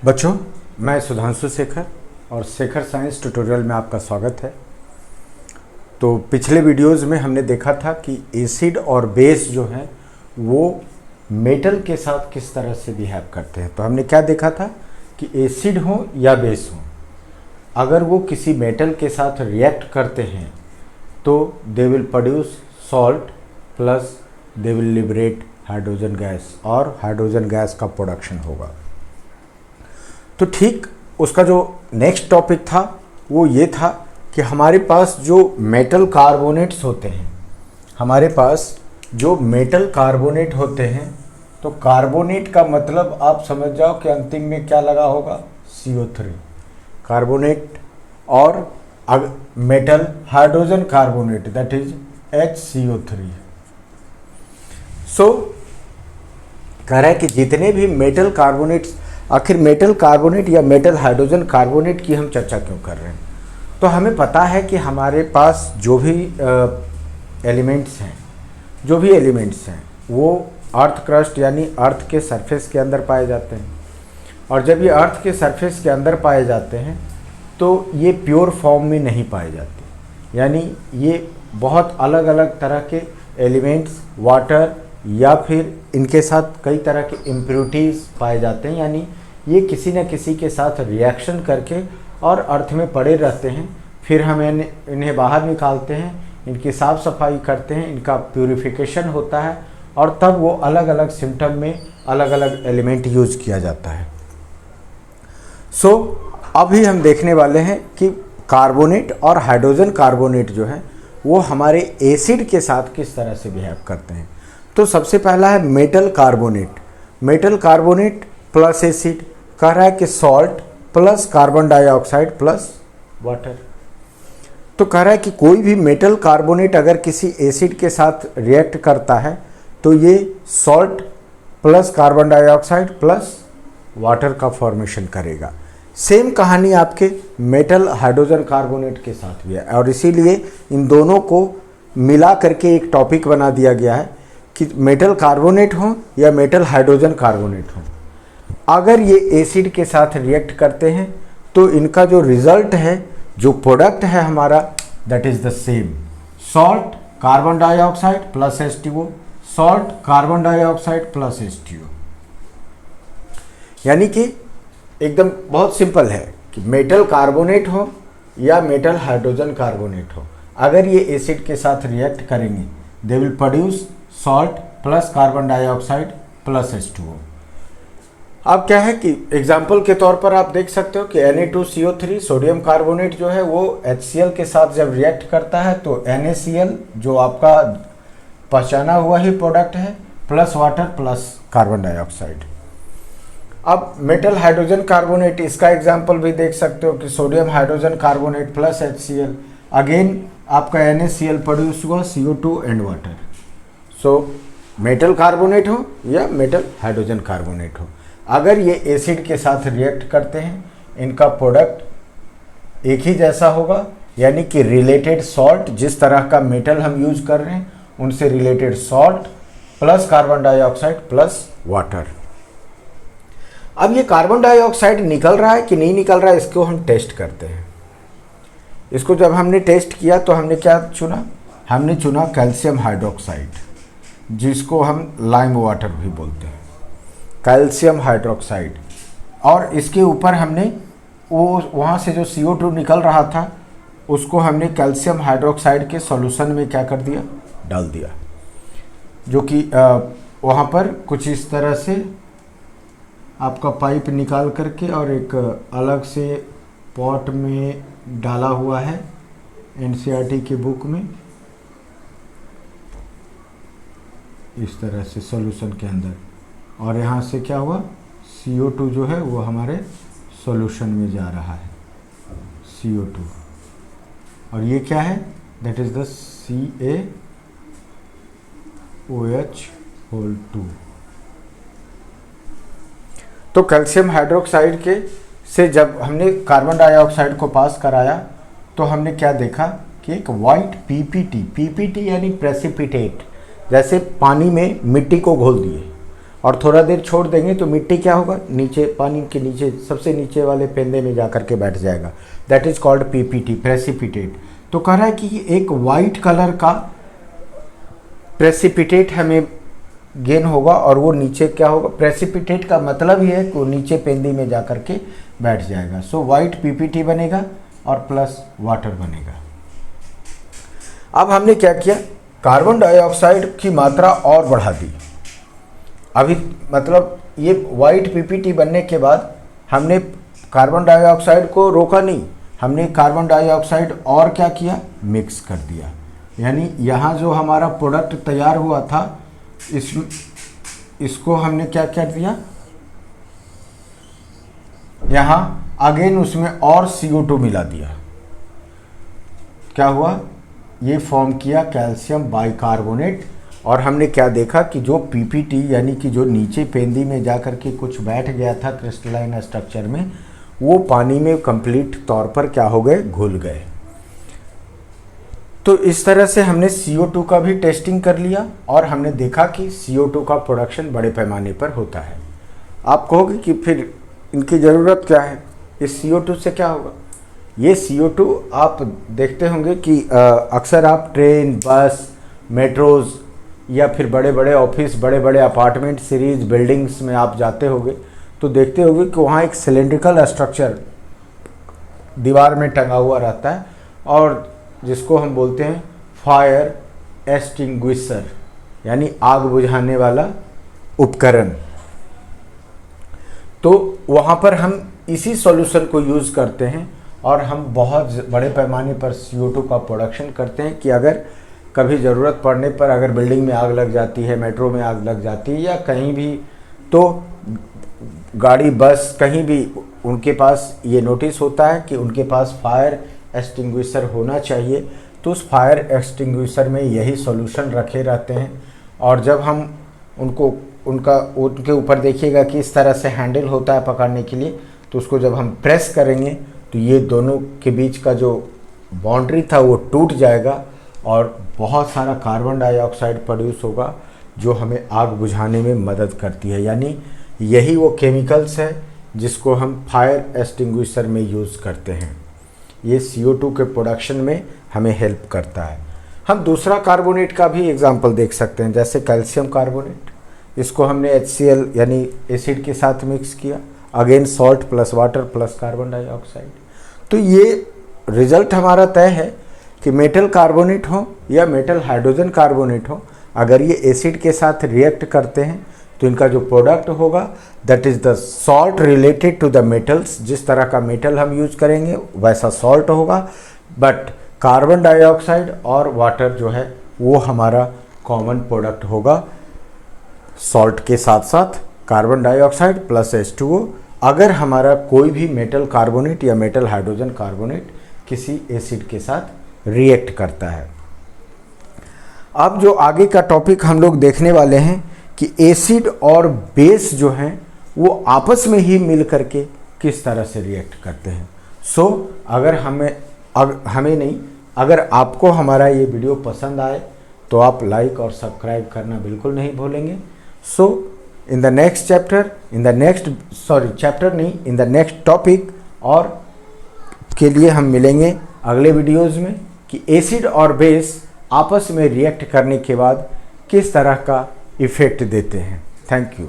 बच्चों, मैं सुधांशु शेखर और शेखर साइंस ट्यूटोरियल में आपका स्वागत है। तो पिछले वीडियोज़ में हमने देखा था कि एसिड और बेस जो हैं वो मेटल के साथ किस तरह से बिहेव करते हैं। तो हमने क्या देखा था कि एसिड हो या बेस हो, अगर वो किसी मेटल के साथ रिएक्ट करते हैं तो they will produce salt plus they will liberate hydrogen gas और हाइड्रोजन गैस का प्रोडक्शन होगा। तो ठीक उसका जो नेक्स्ट टॉपिक था वो ये था कि हमारे पास जो मेटल कार्बोनेट्स होते हैं, हमारे पास जो मेटल कार्बोनेट होते हैं, तो कार्बोनेट का मतलब आप समझ जाओ कि अंतिम में क्या लगा होगा, CO3 कार्बोनेट, और metal hydrogen carbonate that is HCO3। सो कह रहा है कि जितने भी मेटल कार्बोनेट्स, आखिर मेटल कार्बोनेट या मेटल हाइड्रोजन कार्बोनेट की हम चर्चा क्यों कर रहे हैं, तो हमें पता है कि हमारे पास जो भी एलिमेंट्स हैं वो अर्थ क्रस्ट यानी अर्थ के सरफेस के अंदर पाए जाते हैं। और जब ये अर्थ के सरफेस के अंदर पाए जाते हैं तो ये प्योर फॉर्म में नहीं पाए जाते, यानी ये बहुत अलग अलग तरह के एलिमेंट्स, वाटर या फिर इनके साथ कई तरह के इम्प्योरिटीज़ पाए जाते हैं, यानी ये किसी न किसी के साथ रिएक्शन करके और अर्थ में पड़े रहते हैं। फिर हम इन्हें बाहर निकालते हैं, इनकी साफ़ सफाई करते हैं, इनका प्यूरिफिकेशन होता है और तब वो अलग अलग सिम्टम में अलग अलग एलिमेंट यूज किया जाता है। सो अभी हम देखने वाले हैं कि कार्बोनेट और हाइड्रोजन कार्बोनेट जो है वो हमारे एसिड के साथ किस तरह से बिहेव करते हैं। तो सबसे पहला है मेटल कार्बोनेट प्लस एसिड। कह रहा है कि salt plus carbon dioxide plus water. तो कह रहा है कि कोई भी मेटल कार्बोनेट अगर किसी एसिड के साथ रिएक्ट करता है तो ये salt plus carbon dioxide plus water का फॉर्मेशन करेगा। सेम कहानी आपके मेटल हाइड्रोजन कार्बोनेट के साथ भी है, और इसीलिए इन दोनों को मिला करके एक टॉपिक बना दिया गया है कि मेटल कार्बोनेट हो या मेटल हाइड्रोजन कार्बोनेट हो, अगर ये एसिड के साथ रिएक्ट करते हैं तो इनका जो रिजल्ट है, जो प्रोडक्ट है हमारा, that is the same, salt carbon dioxide plus H2O, salt carbon dioxide plus H2O। यानी कि एकदम बहुत सिंपल है कि मेटल कार्बोनेट हो या मेटल हाइड्रोजन कार्बोनेट हो, अगर ये एसिड के साथ रिएक्ट करेंगे they will produce salt plus carbon dioxide plus H2O। अब क्या है कि एग्जाम्पल के तौर पर आप देख सकते हो कि Na2CO3 सोडियम कार्बोनेट जो है वो HCl के साथ जब रिएक्ट करता है तो NaCl जो आपका पहचाना हुआ ही प्रोडक्ट है, plus water plus carbon dioxide. अब मेटल हाइड्रोजन कार्बोनेट, इसका एग्जाम्पल भी देख सकते हो कि sodium hydrogen carbonate plus HCl, again आपका NaCl प्रोड्यूस हुआ, CO2 and water. So metal carbonate हो या मेटल हाइड्रोजन कार्बोनेट हो, अगर ये एसिड के साथ रिएक्ट करते हैं इनका प्रोडक्ट एक ही जैसा होगा, यानी कि रिलेटेड सॉल्ट, जिस तरह का मेटल हम यूज कर रहे हैं उनसे related salt plus carbon dioxide plus water. अब ये कार्बन डाइऑक्साइड निकल रहा है कि नहीं निकल रहा है, इसको हम टेस्ट करते हैं। इसको जब हमने टेस्ट किया तो हमने क्या चुना, हमने चुना कैल्शियम हाइड्रोक्साइड, जिसको हम लाइम वाटर भी बोलते हैं, कैल्शियम हाइड्रोक्साइड। और इसके ऊपर हमने वो वहाँ से जो CO2 निकल रहा था उसको हमने कैल्शियम हाइड्रोक्साइड के सॉल्यूशन में क्या कर दिया, डाल दिया, जो कि वहाँ पर कुछ इस तरह से आपका पाइप निकाल करके और एक अलग से पॉट में डाला हुआ है NCERT की बुक में, इस तरह से सॉल्यूशन के अंदर। और यहाँ से क्या हुआ, CO2 जो है वो हमारे सॉल्यूशन में जा रहा है, CO2, और ये क्या है, दैट इज द CaOH2। तो कैल्शियम हाइड्रोक्साइड के से जब हमने कार्बन डाइऑक्साइड को पास कराया तो हमने क्या देखा कि एक वाइट PPT यानी प्रेसिपिटेट, जैसे पानी में मिट्टी को घोल दिए, और थोड़ा देर छोड़ देंगे तो मिट्टी क्या होगा, नीचे पानी के नीचे सबसे नीचे वाले पेंदे में जा कर के बैठ जाएगा। That is called PPT, precipitate. तो कह रहा है कि एक वाइट कलर का प्रेसिपिटेट हमें गेन होगा और वो नीचे क्या होगा, प्रेसिपिटेट का मतलब ही है कि वो नीचे पेंदी में जा कर के बैठ जाएगा। सो वाइट पीपीटी बनेगा और प्लस वाटर बनेगा। अब हमने क्या किया, कार्बन डाइऑक्साइड की मात्रा और बढ़ा दी। अभी मतलब ये वाइट पीपीटी बनने के बाद हमने कार्बन डाइऑक्साइड को रोका नहीं, हमने कार्बन डाइऑक्साइड और क्या किया, मिक्स कर दिया। यानी यहाँ जो हमारा प्रोडक्ट तैयार हुआ था इसको हमने क्या कर दिया, यहाँ अगेन उसमें और CO2 मिला दिया। क्या हुआ, ये फॉर्म किया कैल्शियम बाइकार्बोनेट। और हमने क्या देखा कि जो पीपीटी यानी कि जो नीचे पेंदी में जा कर के कुछ बैठ गया था क्रिस्टलाइन स्ट्रक्चर में, वो पानी में कंप्लीट तौर पर क्या हो गए, घुल गए। तो इस तरह से हमने CO2 का भी टेस्टिंग कर लिया और हमने देखा कि CO2 का प्रोडक्शन बड़े पैमाने पर होता है। आप कहोगे कि फिर इनकी ज़रूरत क्या है, इस CO2 से क्या होगा। ये CO2 आप देखते होंगे कि अक्सर आप ट्रेन, बस, मेट्रोज़ या फिर बड़े बड़े ऑफिस, बड़े बड़े अपार्टमेंट सीरीज बिल्डिंग्स में आप जाते होंगे तो देखते होंगे कि वहाँ एक सिलेंड्रिकल स्ट्रक्चर दीवार में टंगा हुआ रहता है और जिसको हम बोलते हैं फायर एक्सटिंग्विशर, यानी आग बुझाने वाला उपकरण। तो वहाँ पर हम इसी सॉल्यूशन को यूज़ करते हैं और हम बहुत बड़े पैमाने पर CO2 का प्रोडक्शन करते हैं कि अगर कभी ज़रूरत पड़ने पर अगर बिल्डिंग में आग लग जाती है, मेट्रो में आग लग जाती है या कहीं भी, तो गाड़ी, बस, कहीं भी उनके पास ये नोटिस होता है कि उनके पास फायर एक्सटिंग्विशर होना चाहिए। तो उस फायर एक्सटिंग्विशर में यही सॉल्यूशन रखे रहते हैं। और जब हम उनके ऊपर देखिएगा कि इस तरह से हैंडल होता है पकड़ने के लिए, तो उसको जब हम प्रेस करेंगे तो ये दोनों के बीच का जो बाउंड्री था वो टूट जाएगा और बहुत सारा कार्बन डाइऑक्साइड प्रोड्यूस होगा जो हमें आग बुझाने में मदद करती है। यानी यही वो केमिकल्स है जिसको हम फायर एक्सटिंग्विशर में यूज़ करते हैं। ये CO2 के प्रोडक्शन में हमें हेल्प करता है। हम दूसरा कार्बोनेट का भी एग्जांपल देख सकते हैं, जैसे कैल्शियम कार्बोनेट। इसको हमने HCl यानी एसिड के साथ मिक्स किया, again salt plus water plus carbon dioxide. तो ये रिजल्ट हमारा तय है कि मेटल कार्बोनेट हो या मेटल हाइड्रोजन कार्बोनेट हो, अगर ये एसिड के साथ रिएक्ट करते हैं तो इनका जो प्रोडक्ट होगा that is the salt related to the metals. जिस तरह का मेटल हम यूज करेंगे वैसा सॉल्ट होगा, बट कार्बन डाइऑक्साइड और वाटर जो है वो हमारा कॉमन प्रोडक्ट होगा। सॉल्ट के साथ साथ कार्बन डाइऑक्साइड प्लस H2O, अगर हमारा कोई भी मेटल कार्बोनेट या मेटल हाइड्रोजन कार्बोनेट किसी एसिड के साथ रिएक्ट करता है। अब जो आगे का टॉपिक हम लोग देखने वाले हैं कि एसिड और बेस जो हैं वो आपस में ही मिल करके किस तरह से रिएक्ट करते हैं। अगर हमें नहीं, अगर आपको हमारा ये वीडियो पसंद आए तो आप लाइक और सब्सक्राइब करना बिल्कुल नहीं भूलेंगे। In the next chapter, in the next topic और के लिए हम मिलेंगे अगले वीडियोज़ में कि एसिड और बेस आपस में रिएक्ट करने के बाद किस तरह का इफ़ेक्ट देते हैं। Thank you.